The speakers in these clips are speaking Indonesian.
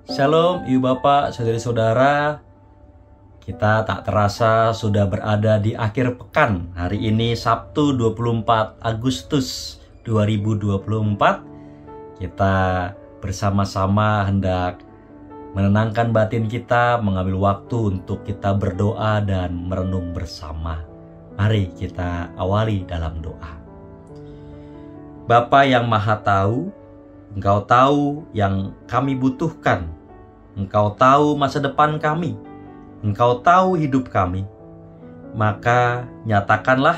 Shalom, Ibu Bapak, Saudari-saudara. Kita tak terasa sudah berada di akhir pekan. Hari ini Sabtu 24 Agustus 2024. Kita bersama-sama hendak menenangkan batin kita, mengambil waktu untuk kita berdoa dan merenung bersama. Mari kita awali dalam doa. Bapa yang Maha Tahu, Engkau tahu yang kami butuhkan. Engkau tahu masa depan kami. Engkau tahu hidup kami. Maka nyatakanlah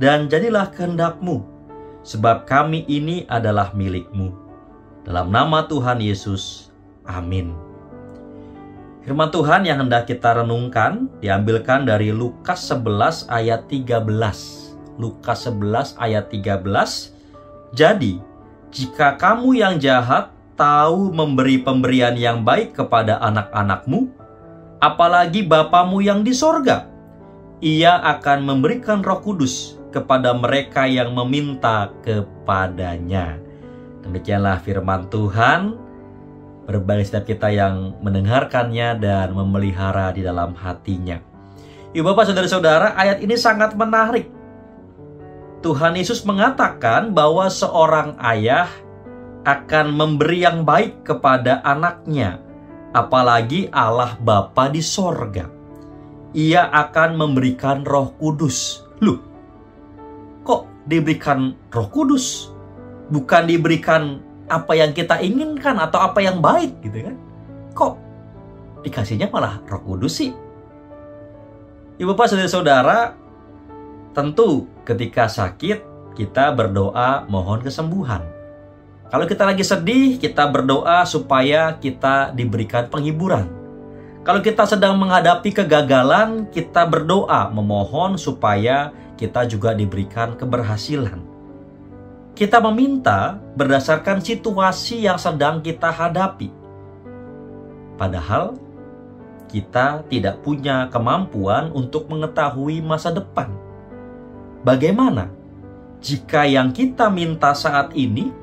dan jadilah kehendak-Mu, sebab kami ini adalah milik-Mu. Dalam nama Tuhan Yesus, amin. Firman Tuhan yang hendak kita renungkan diambilkan dari Lukas 11 ayat 13. Lukas 11 ayat 13. Jadi, jika kamu yang jahat tahu memberi pemberian yang baik kepada anak-anakmu, apalagi Bapamu yang di sorga, Ia akan memberikan Roh Kudus kepada mereka yang meminta kepadanya. Demikianlah firman Tuhan. Berbagi setiap kita yang mendengarkannya dan memelihara di dalam hatinya. Ibu Bapak, Saudara-saudara, ayat ini sangat menarik. Tuhan Yesus mengatakan bahwa seorang ayah akan memberi yang baik kepada anaknya, apalagi Allah Bapa di sorga. Ia akan memberikan Roh Kudus. Loh, kok diberikan Roh Kudus? Bukan diberikan apa yang kita inginkan atau apa yang baik gitu kan? Kok dikasihnya malah Roh Kudus sih? Ibu Bapak, Saudara-saudara, tentu ketika sakit kita berdoa mohon kesembuhan. Kalau kita lagi sedih, kita berdoa supaya kita diberikan penghiburan. Kalau kita sedang menghadapi kegagalan, kita berdoa memohon supaya kita juga diberikan keberhasilan. Kita meminta berdasarkan situasi yang sedang kita hadapi. Padahal kita tidak punya kemampuan untuk mengetahui masa depan. Bagaimana jika yang kita minta saat ini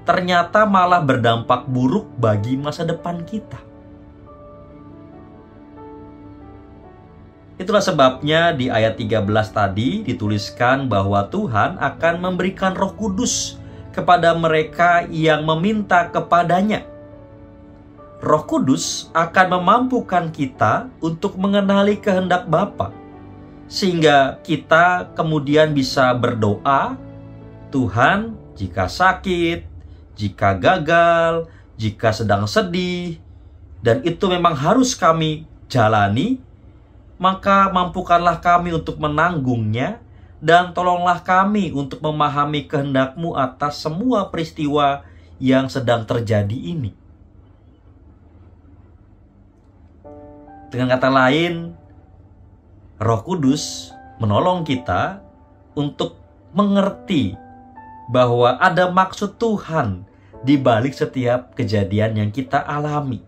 ternyata malah berdampak buruk bagi masa depan kita? Itulah sebabnya di ayat 13 tadi dituliskan bahwa Tuhan akan memberikan Roh Kudus kepada mereka yang meminta kepadanya. Roh Kudus akan memampukan kita untuk mengenali kehendak Bapa, sehingga kita kemudian bisa berdoa, Tuhan, jika sakit, jika gagal, jika sedang sedih, dan itu memang harus kami jalani, maka mampukanlah kami untuk menanggungnya, dan tolonglah kami untuk memahami kehendak-Mu atas semua peristiwa yang sedang terjadi ini. Dengan kata lain, Roh Kudus menolong kita untuk mengerti bahwa ada maksud Tuhan di balik setiap kejadian yang kita alami.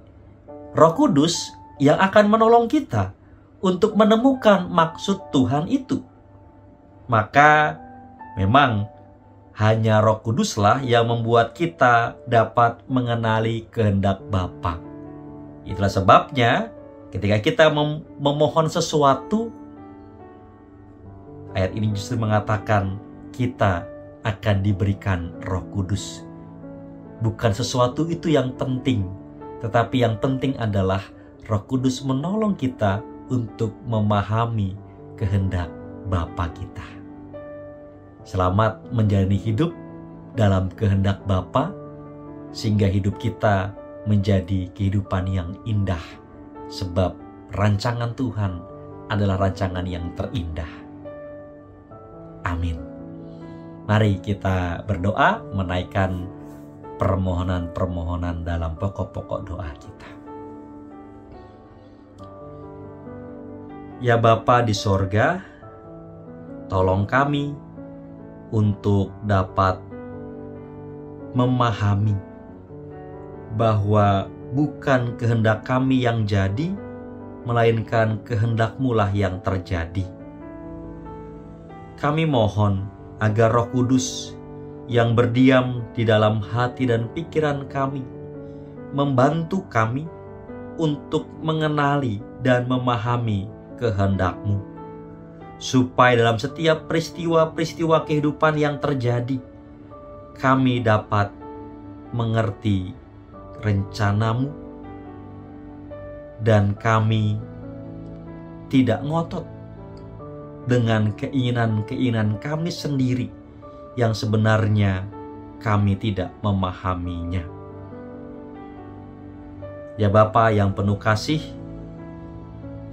Roh Kudus yang akan menolong kita untuk menemukan maksud Tuhan itu. Maka memang hanya Roh Kuduslah yang membuat kita dapat mengenali kehendak Bapa. Itulah sebabnya ketika kita memohon sesuatu, ayat ini justru mengatakan kita akan diberikan Roh Kudus. Bukan sesuatu itu yang penting, tetapi yang penting adalah Roh Kudus menolong kita untuk memahami kehendak Bapa kita. Selamat menjalani hidup dalam kehendak Bapa, sehingga hidup kita menjadi kehidupan yang indah, sebab rancangan Tuhan adalah rancangan yang terindah. Amin. Mari kita berdoa menaikkan permohonan-permohonan dalam pokok-pokok doa kita. Ya Bapa di sorga, tolong kami untuk dapat memahami bahwa bukan kehendak kami yang jadi, melainkan kehendak-Mu lah yang terjadi. Kami mohon agar Roh Kudus yang berdiam di dalam hati dan pikiran kami membantu kami untuk mengenali dan memahami kehendak-Mu, supaya dalam setiap peristiwa-peristiwa kehidupan yang terjadi, kami dapat mengerti rencana-Mu, dan kami tidak ngotot dengan keinginan-keinginan kami sendiri yang sebenarnya kami tidak memahaminya. Ya Bapa yang penuh kasih,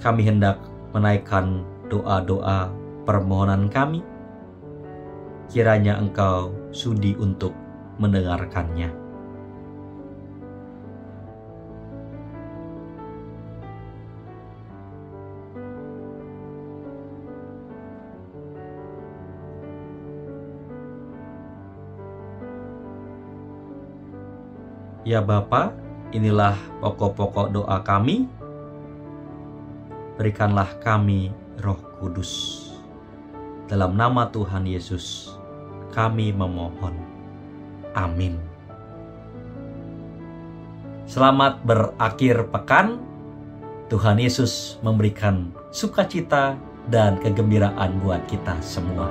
kami hendak menaikkan doa-doa permohonan kami. Kiranya Engkau sudi untuk mendengarkannya. Ya Bapa, inilah pokok-pokok doa kami. Berikanlah kami Roh Kudus. Dalam nama Tuhan Yesus, kami memohon. Amin. Selamat berakhir pekan. Tuhan Yesus memberikan sukacita dan kegembiraan buat kita semua.